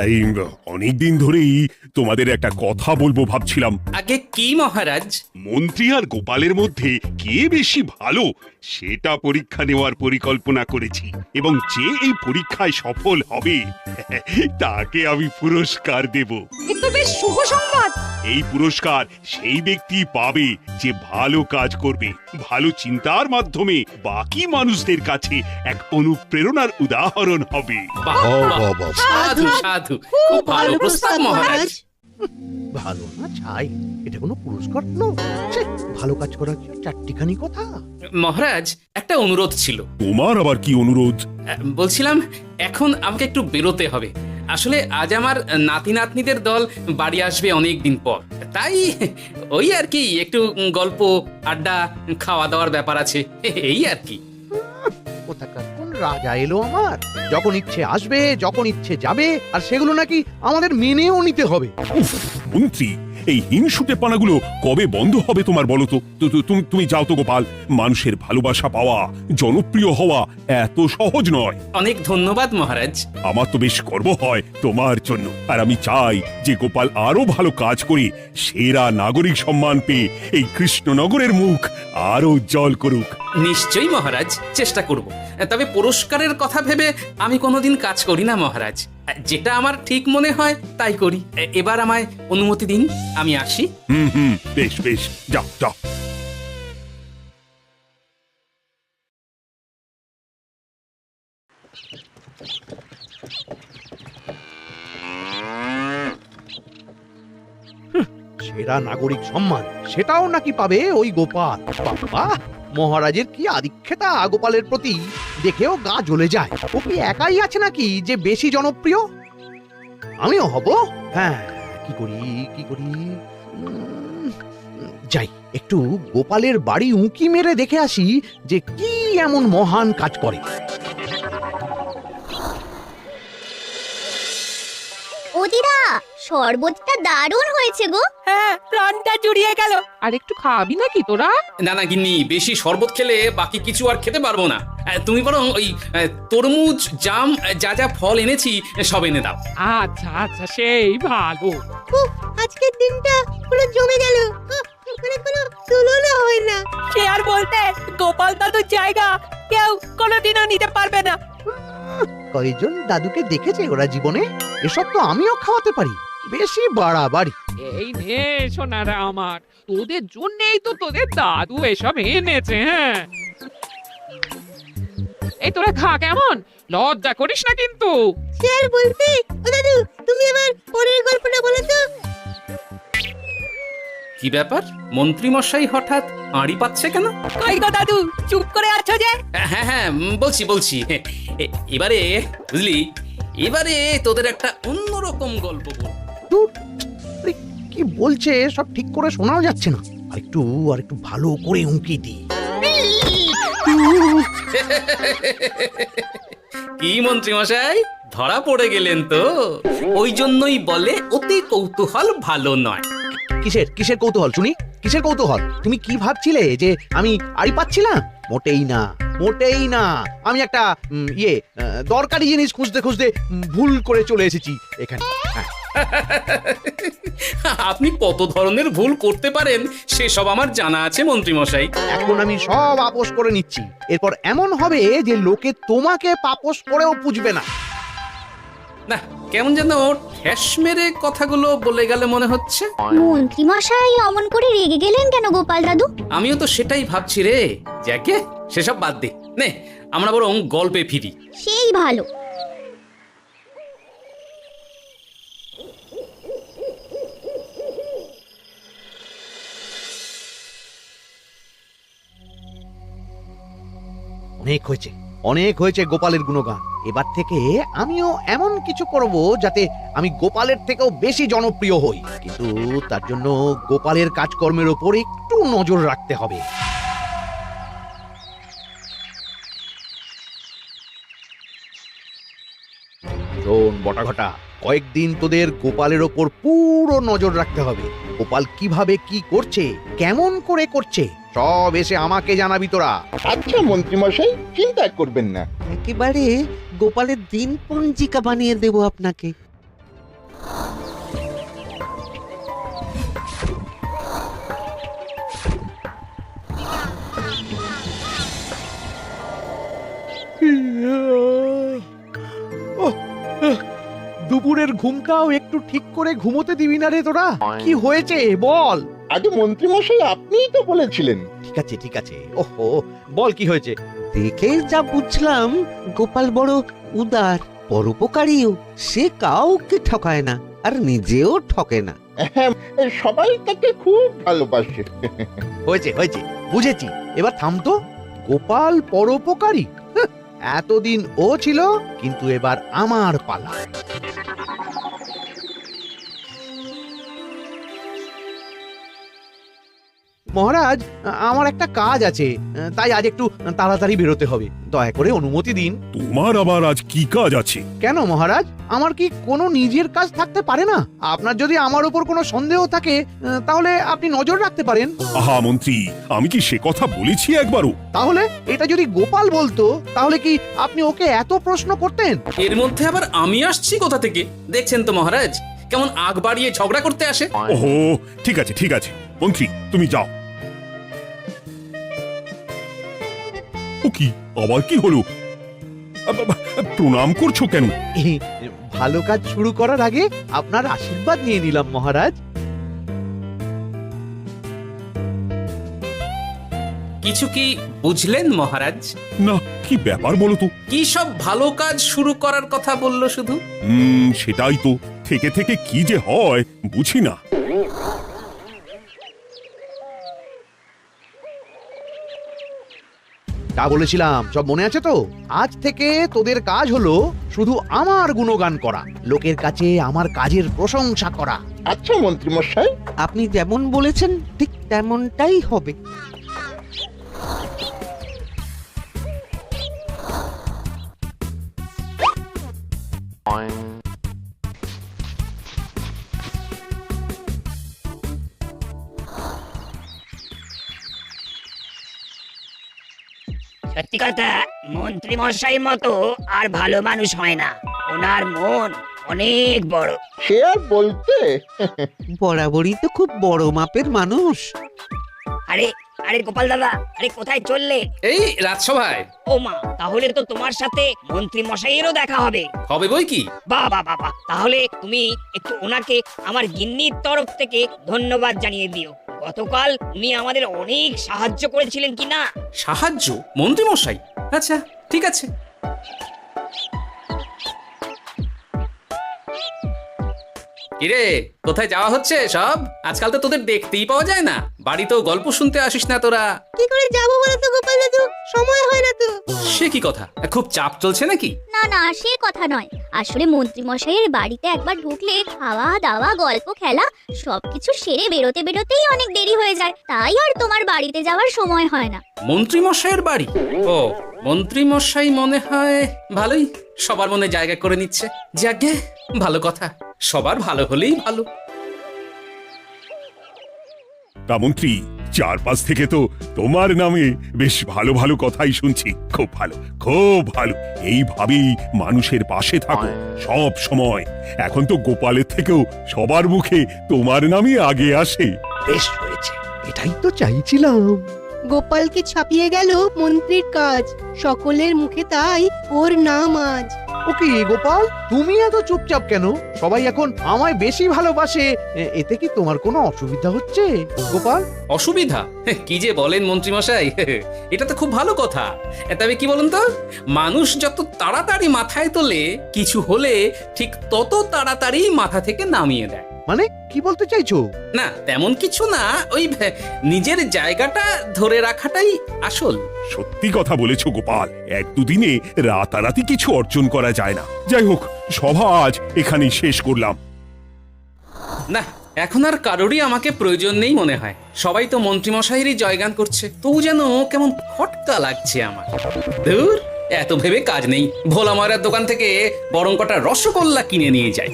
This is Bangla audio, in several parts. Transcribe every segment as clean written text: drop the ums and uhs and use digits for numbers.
এই অনেকদিন ধরেই তোমাদের একটা কথা বলবো ভাবছিলাম। আগে কি মহারাজ? মন্ত্রী আর গোপালের মধ্যে কে বেশি ভালো সেটা পরীক্ষা নেওয়ার পরিকল্পনা করেছি, এবং যে এই পরীক্ষায় সফল হবে তাকে আমি পুরস্কার দেব। এ তো বেশ শুভ সংবাদ। এই পুরস্কার সেই ব্যক্তি পাবে যে ভালো কাজ করবে, ভালো চিন্তার মাধ্যমে বাকি মানুষদের কাছে এক অনুপ্রেরণার উদাহরণ হবে। বাহ, বাহ, সাধু সাধু, খুব ভালো প্রস্তাব মহারাজ। ভালো না ছাই, এটা কোনো পুরস্কার না। ছি, ভালো কাজ করার কি চারটিখানি কথা? মহারাজ, একটা অনুরোধ ছিল। তোমার আবার কি অনুরোধ? বলছিলাম এখন আমাকে একটু বেরোতে হবে। আসলে আজ আমার নাতি নাতনিদের দল বাড়ি আসবে অনেক দিন পর, তাই ওই আর কি একটু গল্প আড্ডা খাওয়া দাওয়ার ব্যাপার আছে, এই আর কি। কোথাকার কোন রাজা এলো আমার? যখন ইচ্ছে আসবে, যখন ইচ্ছে যাবে, আর সেগুলো নাকি আমাদের মেনেও নিতে হবে। উফ, মন্ত্রী, এই হিংসুটে পানাগুলো কবে বন্ধ হবে তোমার বলো তো? তুমি যাও তো গোপাল। মানুষের ভালোবাসা পাওয়া, জনপ্রিয় হওয়া এত সহজ নয়। অনেক ধন্যবাদ মহারাজ। আমার তো বেশ গর্ব হয় তোমার জন্য, আর আমি চাই যে গোপাল আরো ভালো কাজ করে সেরা নাগরিক সম্মান পেয়ে এই কৃষ্ণনগরের মুখ আরো উজ্জ্বল করুক। নিশ্চয়ই মহারাজ, চেষ্টা করব। তবে পুরস্কারের কথা ভেবে আমি কোনোদিন কাজ করি না মহারাজ, যেটা আমার ঠিক মনে হয় তাই করি। এবার আমায় অনুমতি দিন, আমি আসি। হুম, বেশ বেশ, যাও যাও। সেরা নাগরিক সম্মান সেটাও নাকি পাবে ওই গোপাল? বাবা, মহারাজের কি আদিক্ষেতা গোপালের প্রতি, দেখেও গা জ্বলে যায়। ও কি একাই আছে নাকি যে বেশি জনপ্রিয়? আমিও হব। হ্যাঁ, কি করি যাই, একটু গোপালের বাড়ি উঁকি মেরে দেখে আসি যে কি এমন মহান কাজ করে। ওদিদা, শরবতটা দারুণ হয়েছে গো। হ্যাঁ, প্রাণটা জুড়িয়ে গেল। আর একটু খাবি নাকি তোরা? না না গিন্নি, বেশি শরবত খেলে বাকি কিছু আর খেতে পারবো না। তুমি বরং ওই তরমুজ, জাম, যা যা ফল এনেছি সব এনে দাও। আচ্ছা আচ্ছা, সেই ভালো। আজকের দিনটা পুরো জমে গেল, মানে কোনো তুলনা হয় না। সে আর বলতে, গোপাল দাদুর জায়গা কেউ কোনোদিনও নিতে পারবে না। কয়জন দাদুকে দেখেছে ওরা জীবনে? এসব তো আমিও খাওয়াতে পারি, বেশি বাড়াবাড়ি। এই নে সোনারা আমার, তোদের জন্যই তো তোদের দাদু এসব এনেছে। হ্যাঁ, এই তোরা খা, কেমন? লজ্জা করিস না কিন্তু। স্যার বলতে, ও দাদু তুমি আমার পরের গল্পটা বলো তো। কি ব্যাপার, মন্ত্রী মশাই হঠাৎ আড়ি পাচ্ছে কেন? কই গো দাদু, চুপ করে আছো যে? হ্যাঁ হ্যাঁ, বলছি। এবারে বুঝলি, এবারে তোদের একটা অন্যরকম গল্প বল। ধুর, আরে কি বলছে সব ঠিক করে শোনাও যাচ্ছে না। আর একটু ভালো করে উঁকি দি। কি মন্ত্রী মশাই, ধরা পড়ে গেলেন তো? ওই জন্যই বলে অতি কৌতূহল ভালো নয়। কিসের কৌতূহল শুনি? কিসের কৌতূহল? তুমি কি ভাবছিলে যে আমি আড়ি পাচ্ছিলাম? মোটেই না। আমি একটা দরকারি জিনিস খুঁজতে ভুল করে চলে এসেছি এখানে। আপনি কত ধরনের ভুল করতে পারেন সেসব আমার জানা আছে মন্ত্রী মশাই। এখন আমি সব আপোষ করে নিচ্ছি। এরপর এমন হবে যে লোকে তোমাকে পাপোশ করেও পুজবে না। না, কেমন যেন ঠেস মেরে কথাগুলো বলে গেলে মনে হচ্ছে। মন্ত্রী মশাই অমন করে রেগে গেলেন কেন গোপাল দাদু? আমিও তো সেটাই ভাবছি রে। যাকে সেসব বাদ দে, নে আমরা বরং গল্পে ফিরি। সেই ভালো। অনেক হয়েছে গোপালের গুণগান। এবার থেকে আমিও এমন কিছু করব যাতে আমি গোপালের থেকেও বেশি জনপ্রিয় হই, কিন্তু তার জন্য গোপালের কাজকর্মের উপর একটু নজর রাখতে হবে। শোন বটাঘটা, কয়েকদিন তোদের গোপালের ওপর পুরো নজর রাখতে হবে। গোপাল কিভাবে কি করছে, কেমন করে করছে, সব এসে আমাকে জানাবি তোরা। আচ্ছা মন্ত্রীমশাই, চিন্তা করবেন না। একেবারে গোপালের দিন পঞ্জিকা বানিয়ে দেব আপনাকে। দুপুরের ঘুমটাও একটু ঠিক করে ঘুমোতে দিবি না রে তোরা? কি হয়েছে বল। আগে মন্ত্রীমশাই আপনিই তো বলেছিলেন। ঠিক আছে ওহো, বল কি হয়েছে। দেখে যা বুঝলাম গোপাল বড় উদার, পরোপকারীও। সে কাউকে ঠকায় না আর নিজেও ঠকে না। হ্যাঁ, সবাই তাকে খুব ভালোবাসে। হয়েছে বুঝেছি, এবার থাম তো। গোপাল পরোপকারী? হাহ, এতদিন ও ছিল, কিন্তু এবার আমার পালা। মহারাজ, আমার একটা কাজ আছে, তাই আজ একটু তাড়াতাড়ি বেরোতে হবে। দয়া করে অনুমতি দিন। তোমার আবার আজ কি কাজ আছে? কেন মহারাজ, আমার কি কোনো নিজের কাজ থাকতে পারে না? আপনার যদি আমার উপর কোনো সন্দেহ থাকে, তাহলে আপনি নজর রাখতে পারেন। আহা মন্ত্রী, আমি কি সে কথা বলেছি একবারও? তাহলে এটা যদি গোপাল বলতো, তাহলে কি আপনি ওকে এত প্রশ্ন করতেন? এর মধ্যে আবার আমি আসছি কোথা থেকে? দেখছেন তো মহারাজ, কেমন আগ বাড়িয়ে ঝগড়া করতে আসে। ওহো, ঠিক আছে মন্ত্রী, তুমি যাও। ও কি, আবার কি হলো? প্রণাম করছো কেন? ভালো কাজ শুরু করার আগে আপনার আশীর্বাদ নিয়ে নিলাম মহারাজ। কিছু কি বুঝলেন মহারাজ? না, কি ব্যাপার বলো তো? কি সব ভালো কাজ শুরু করার কথা বললো শুধু? সেটাই তো, থেকে থেকে কি যে হয় বুঝি না। তা বলেছিলাম সব মনে আছে তো? আজ থেকে তোদের কাজ হলো শুধু আমার গুণগান করা, লোকের কাছে আমার কাজের প্রশংসা করা। আচ্ছা মন্ত্রীমশাই। আপনি যেমন বলেছেন ঠিক তেমনটাই হবে। সত্যি কথা, মন্ত্রী মশাইয়ের মতো আর ভালো মানুষ হয় না। ওনার মন অনেক বড়। সে আর বলতে। বরাবরই তো খুব বড় মাপের মানুষ। আরে আরে গোপাল দাদা, আরে কোথায় চললে? এই রাজসভায়। ও মা, তাহলে তো তোমার সাথে মন্ত্রী মশাইয়েরও দেখা হবে। হবে বই কি? বাহ বাহ বাহ বাহ, তাহলে তুমি একটু ওনাকে আমার গিন্নির তরফ থেকে ধন্যবাদ জানিয়ে দিও। গতকাল উনি আমাদের অনেক সাহায্য করেছিলেন কি না? সাহায্য? মন্ত্রী মশাই? আচ্ছা, ঠিক আছে। কিরে, কোথায় যাওয়া হচ্ছে সব? আজকাল তো তোদের দেখতেই পাওয়া যায় না। বাড়িতেও গল্প শুনতে আসিস না তোরা। কি করে যাবো বলো তো গোপাল দাদু, সময় হয় না তো। সে কি কথা, খুব চাপ চলছে নাকি? না না, সে কথা নয়। আসলে মন্ত্রী মশাইয়ের বাড়িতে একবার ঢুকলে খাওয়া দাওয়া গল্প খেলা সবকিছু সেরে বেরোতে বেরোতেই অনেক দেরি হয়ে যায়, তাই আর তোমার বাড়িতে যাওয়ার সময় হয় না। মন্ত্রী মশাইয়ের বাড়ি? ও, মন্ত্রী মশাই মনে হয় ভালোই সবার মনে জায়গা করে নিচ্ছে। যাকে ভালো কথা, সবার ভালো হলেই ভালো। তা মন্ত্রী, চারপাশ থেকে তো তোমার নামে বেশ ভালো ভালো কথাই শুনছি। খুব ভালো। এইভাবেই মানুষের পাশে থাকো সব সময়। এখন তো গোপালের থেকেও সবার মুখে তোমার নামই আগে আসে। বেশ হয়েছে, এটাই তো চাইছিলাম। গোপালকে ছাপিয়ে গেল মন্ত্রীর কাজ, সকলের মুখে তাই ওর নাম আজ। ওকে গোপাল, তুমি এত চুপচাপ কেন? সবাই এখন আমায় বেশি ভালোবাসে, এতে কি তোমার কোনো অসুবিধা হচ্ছে গোপাল? অসুবিধা? কি যে বলেন মন্ত্রী মশাই, এটা তো খুব ভালো কথা। তবে কি বলুন তো, মানুষ যত তাড়াতাড়ি মাথায় তোলে, কিছু হলে ঠিক তত তাড়াতাড়ি মাথা থেকে নামিয়ে দেয়। মানে কি বলতে চাইছো? না, তেমন কিছু না, ওই নিজের জায়গাটা ধরে রাখাটাই আসল। সত্যি কথা বলেছো গোপাল, এক দুদিনে রাতারাতি কিছু অর্জন করা যায় না। যাই হোক, সভা আজ এখানেই শেষ করলাম। না, এখন আর কারোরই আমাকে প্রয়োজন নেই মনে হয়। সবাই তো মন্ত্রী মশাইয়েরই জয়গান করছে, তবু যেন কেমন খটকা লাগছে আমার। ধুর, এত ভেবে কাজ নেই। ভোলা ময়রার দোকান থেকে বরং কটা রসগোল্লা কিনে নিয়ে যাই।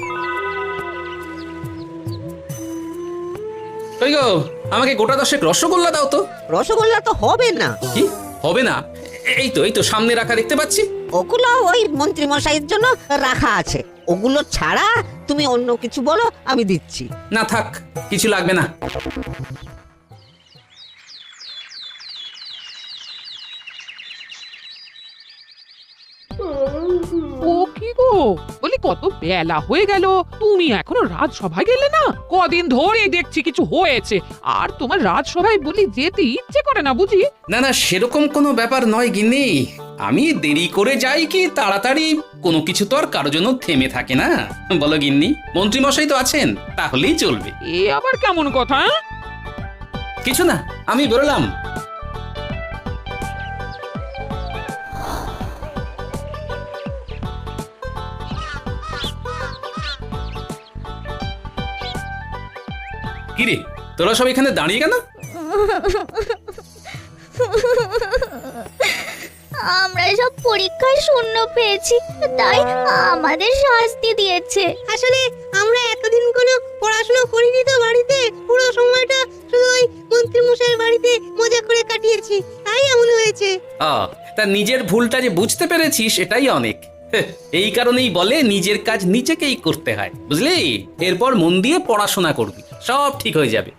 কই গো, আমাকে গোটা 10 রসগোল্লা দাও তো। রসগোল্লা তো হবে না। কি হবে না? এই তো সামনে রাখা দেখতে পাচ্ছি। ওগুলো ওই মন্ত্রী মশাইয়ের জন্য রাখা আছে। ওগুলো ছাড়া তুমি অন্য কিছু বলো, আমি দিচ্ছি। না থাক, কিছু লাগবে না। ও কি গো, বলি কত বেলা হয়ে গেল, তুমি এখনো রাজসভায় গেলে না? কদিন ধরে দেখছি কিছু হয়েছে, আর তোমার রাজসভায় বলি যেতে ইচ্ছে করে না বুঝি? না সেরকম কোনো ব্যাপার নয় গিন্নি। আমি দেরি করে যাই কি তাড়াতাড়ি, কোনো কিছু তো আর কারোর জন্য থেমে থাকে না, বলো গিন্নি? মন্ত্রী মশাই তো আছেন, তাহলেই চলবে। এ আবার কেমন কথা? কিছু না, আমি বেরোলাম। কিরে, তোরা সব এখানে দাঁড়িয়ে কেন? আমরা সব পরীক্ষায় শূন্য পেয়েছি, তাই আমাদের শাস্তি দিয়েছে। আসলে আমরা এতদিন কোনো পড়াশোনা করিনি তো বাড়িতে, পুরো সময়টা শুধু ওই মন্ত্রী মশাইয়ের বাড়িতে মজা করে কাটিয়েছি, তাই এমন হয়েছে। তা নিজের ভুলটা যে বুঝতে পেরেছিস এটাই অনেক। এই কারণেই বলে নিজের কাজ নিজেকেই করতে হয়, বুঝলি? এরপর মন দিয়ে পড়াশোনা করবি, সব ঠিক হয়ে যাবে।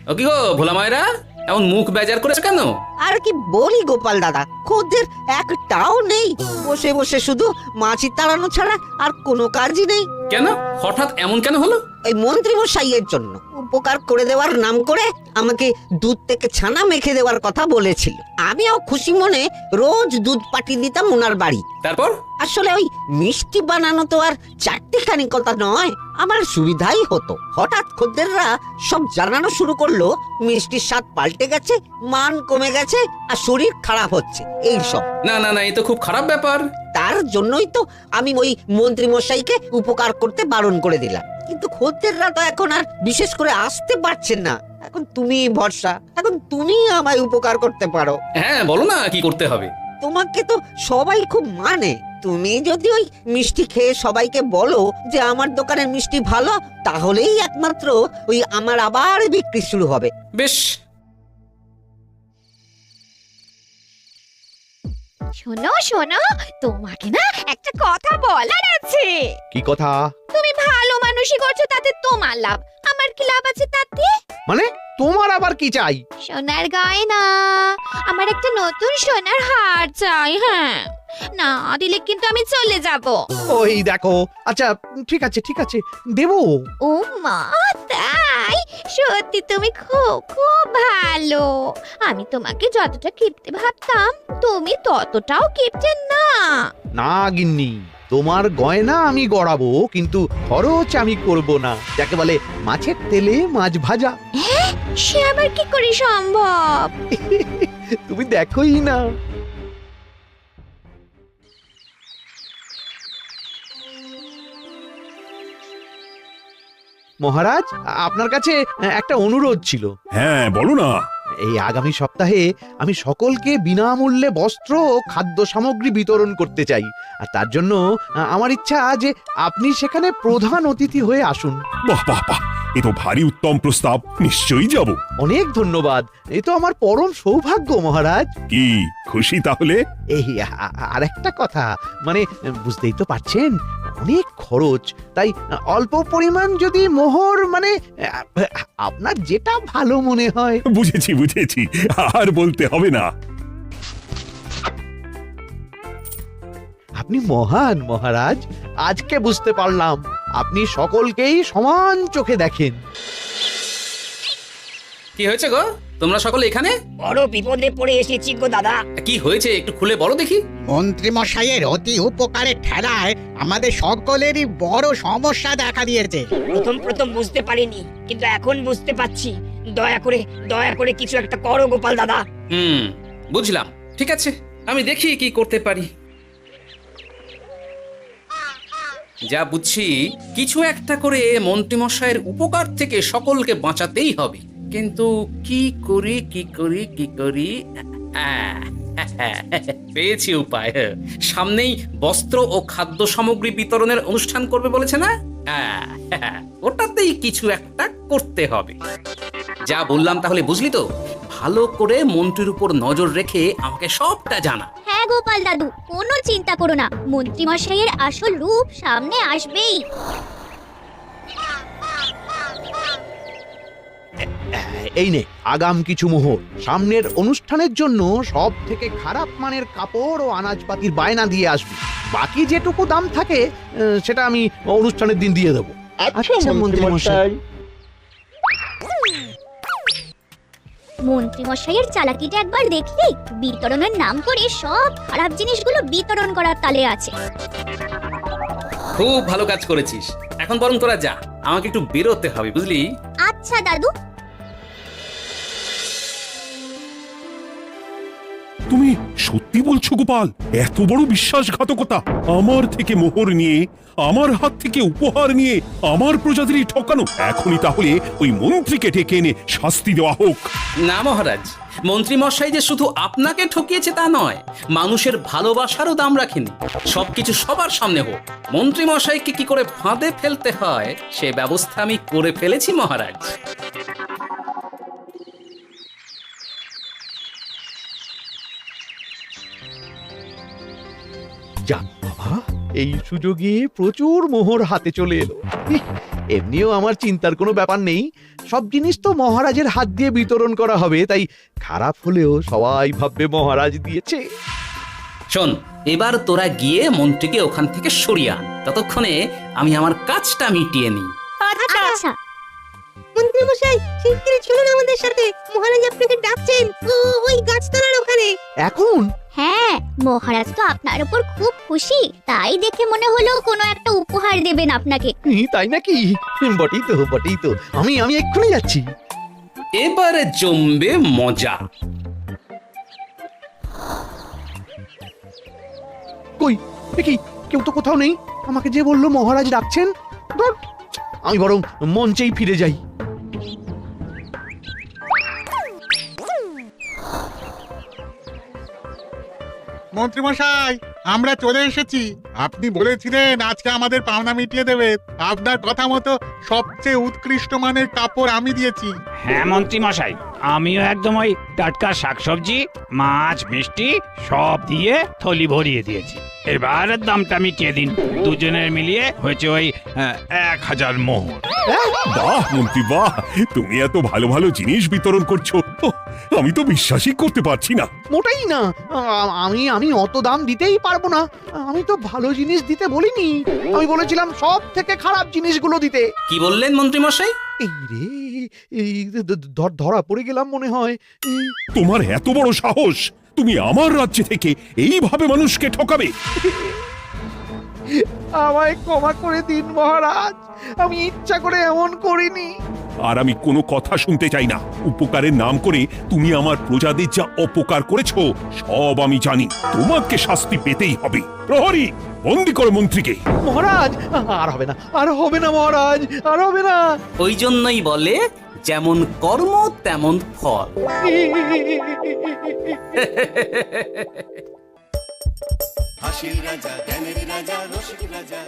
ও কি গো ভোলা মায়েরা, এমন মুখ বেজার করেছে কেন? আর কি বলি গোপাল দাদা, খদ্দের একটাও নেই। বসে বসে শুধু মাছি তাড়ানো ছাড়া আর কোনো কাজই নেই। কেন হঠাৎ এমন কেন হলো? এই মন্ত্রী মশাইয়ের জন্য উপকার করে দেওয়ার নাম করে আমাকে দুধ থেকে ছানা মেখে দেওয়ার কথা বলেছিল। আমিও খুশি মনে রোজ দুধ পাঠিয়ে দিতাম ওনার বাড়ি। তারপর? আসলে ওই মিষ্টি বানানো তো আর চারটিখানি কথা নয়, আমার সুবিধাই হতো। হঠাৎ খদ্দেররা সব জানানো শুরু করলো মিষ্টির স্বাদ পাল্টে গেছে, মান কমে গেছে, আর শরীর খারাপ হচ্ছে, এই সব। না এ তো খুব খারাপ ব্যাপার। তার জন্যই তো আমি ওই মন্ত্রী মশাইকে উপকার করতে বারণ করে দিলাম। কিন্তু খদ্দেররা তো এখন আর বিশেষ করে আসতে পারছেন না। এখন তুমি ভরসা, এখন তুমি আমায় উপকার করতে পারো। হ্যাঁ বলো না কি করতে হবে। তোমাকে তো সবাই খুব মানে। তুমি যদি ওই মিষ্টি খেয়ে সবাইকে বলো যে আমার দোকানের মিষ্টি ভালো, তাহলেই একমাত্র ওই আমার আবার বিক্রি শুরু হবে। বেশ। শোনো, তোমাকে না একটা কথা বলার আছে। কি কথা? তুমি ভালো মানুষই করছো, তাতে তোমার লাভ, আমার কি লাভ আছে তাতে? মানে তোমার আবার কি চাই? সোনার গয়না, আমার একটা নতুন সোনার হার চাই। হ্যাঁ, না দিলে কিন্তু আমি চলে যাব। ওই দেখো, আচ্ছা ঠিক আছে দেবো। ও মা, তাই? সত্যি তুমি খুব ভালো। আমি তোমাকে যতটা কিপটে ভাবতাম, তুমি ততটাও কিপটে না। না গিন্নি, তোমার গয়না আমি গড়াবো, কিন্তু খরচ আমি করব না। যাকে বলে মাছের তেলে মাছ ভাজা। সে আবার কি করে সম্ভব? তুমি দেখোই না। মহারাজ, আপনার কাছে একটা অনুরোধ ছিল। হ্যাঁ বলো না। এই আগামী সপ্তাহে আমি সকলকে বিনামূল্যে বস্ত্র ও খাদ্য সামগ্রী বিতরণ করতে চাই, আর তার জন্য আমার ইচ্ছা যে আপনি সেখানে প্রধান অতিথি হয়ে আসুন। বাহ, এ তো ভারী উত্তম প্রস্তাব, নিশ্চয়ই যাব। অনেক ধন্যবাদ, এ তো আমার পরম সৌভাগ্য মহারাজ। কি খুশি তাহলে? এই আর একটা কথা, মানে বুঝতেই তো পারছেন অনেক খরচ, তাই অল্প পরিমাণ যদি মোহর, মানে আপনার যেটা ভালো মনে হয়। বুঝেছি, আর বলতে হবে না। আপনি মহান মহারাজ, আজকে বুঝতে পারলাম আপনি সকলকেই সমান চোখে দেখেন। কি হয়েছে গো, তোমরা সকলে এখানে? বড় বিপদে পড়ে এসেছি গো দাদা। কি হয়েছে একটু খুলে বলো দেখি। মন্ত্রী মশাইয়ের অতি উপকারের ঠেলায় আমাদের সকলেরই বড় সমস্যা দেখা দিয়েছে। প্রথম বুঝতে পারিনি, কিন্তু এখন বুঝতে পারছি। দয়া করে কিছু একটা করো গোপাল দাদা। বুঝলাম, ঠিক আছে, আমি দেখি কি করতে পারি। যা বুঝছি, কিছু একটা করে মন্ত্রীমশাইয়ের উপকার থেকে সকলকে বাঁচাতেই হবে। কিন্তু কি করি পেয়েছি উপায়। সামনেই বস্ত্র ও খাদ্য সামগ্রী বিতরণের অনুষ্ঠান করবে বলেছে না? ওটাতেই কিছু একটা করতে হবে। যা বললাম তাহলে বুঝলি তো? ভালো করে মন্ত্রীর উপর নজর রেখে আমাকে সবটা জানা। হ্যাঁ গোপাল দাদু, কোনো চিন্তা করো না, মন্ত্রী মশাইয়ের আসল রূপ সামনে আসবেই। এই নে আগাম কিছু মোহর। সামনের অনুষ্ঠানের জন্য সব থেকে খারাপ মানের কাপড় ও আনাজপাতির বায়না দিয়ে আসবি। বাকি যেটুকু দাম থাকে সেটা আমি অনুষ্ঠানের দিন দিয়ে দেবো। আচ্ছা মন্ত্রী মশাই। মন্ত্রী মশাইয়ের চালাকিটা একবার দেখলি? বিতরণের নাম করে সব খারাপ জিনিসগুলো বিতরণ করার তালে আছে। খুব ভালো কাজ করেছিস। এখন বরং তোরা যা, আমাকে একটু বেরোতে হবে বুঝলি। আচ্ছা দাদু। তুমি সত্যি বলছো গোপাল? এত বড় বিশ্বাসঘাতকতা! আমার থেকে মোহর নিয়ে, আমার হাত থেকে উপহার নিয়ে আমার প্রজাদেরই ঠকানো। এখনই তাহলে ওই মন্ত্রীকে ডেকে এনে শাস্তি দেওয়া হোক। না মহারাজ, মন্ত্রী মশাই যে শুধু আপনাকে ঠকিয়েছে তা নয়, মানুষের ভালোবাসারও দাম রাখেনি। সবকিছু সবার সামনে হোক। মন্ত্রী মশাইকে কি করে ফাঁদে ফেলতে হয় সে ব্যবস্থা আমি করে ফেলেছি মহারাজ। যাক বাবা, এই সুযোগে প্রচুর মোহর হাতে চলে এলো। এমনিও আমার চিন্তার কোনো ব্যাপার নেই, সব জিনিস তো মহারাজের হাত দিয়ে বিতরণ করা হবে, তাই খারাপ হলেও সবাই ভাববে মহারাজ দিয়েছে। শোন, এবার তোরা গিয়ে মন্ত্রীকে ওখান থেকে সরিয়ে আন। ততক্ষণে আমি আমার কাজটা মিটিয়ে নিই। আচ্ছা। মন্ত্রী মশাই শিগগিরই চলুন আমাদের সাথে, মহারাজ আপনাকে ডাকছেন ওই গাছতলার ওখানে। এখন হ্যাঁ, মহারাজ তো আপনার উপর খুব খুশি, তাই দেখে মনে হলো কোনো একটা উপহার দেবেন আপনাকে। তাই নাকি? বটেই তো আমি এক্ষুনি যাচ্ছি। এবারে জমবে মজা। কই দেখি কেউ তো কোথাও নেই। আমাকে যে বললো মহারাজ ডাকছেন, ধুর, আমি বরং মঞ্চেই ফিরে যাই। মন্ত্রীমশাই, আমরা চলে এসেছি। আপনি বলেছিলেন আজকে আমাদের পাওনা মিটিয়ে দেবে। আপনার কথা মতো সবচেয়ে উৎকৃষ্ট মানের কাপড় আমি দিয়েছি। হ্যাঁ মন্ত্রী মশাই, আমিও একদম ওই টাটকা শাকসবজি, মাছ, মিষ্টি সব দিয়ে থলি ভরিয়ে দিয়েছি। এবার দামটা মিটিয়ে দিন। দুজনের মিলিয়ে হয়েছে ওই 1000 মোহর। বাহ মন্ত্রী বাহ, তুমি এত ভালো ভালো জিনিস বিতরণ করছো, ওহ, আমি তো বিশ্বাসই করতে পারছি না। মোটাই না, আমি অত দাম দিতেই পারবো না। আমি তো ভালো জিনিস দিতে বলিনি, আমি বলেছিলাম সব থেকে খারাপ জিনিসগুলো দিতে। কি বললেন মন্ত্রী মশাই? এই রে, এই ধরা পড়ে গেলাম মনে হয়। তোমার এত বড় সাহস, তুমি আমার রাজ্য থেকে এইভাবে মানুষকে ঠকাবে? আমায় ক্ষমা করে দিন মহারাজ, আমি ইচ্ছা করে এমন করিনি। আর আমি কোনো কথা শুনতে চাই না। উপকারের নাম করে তুমি আমার প্রজাদের যা অপকার করেছো সব আমি জানি। তোমাকে শাস্তি পেতেই হবে। প্রহরী, বন্দি করো মন্ত্রীকে। মহারাজ, আর হবে না মহারাজ, আর হবে না। ওই জন্যই বলে যেমন কর্ম তেমন ফল। হাসির রাজা, জ্ঞানের রাজা, রসিক রাজা।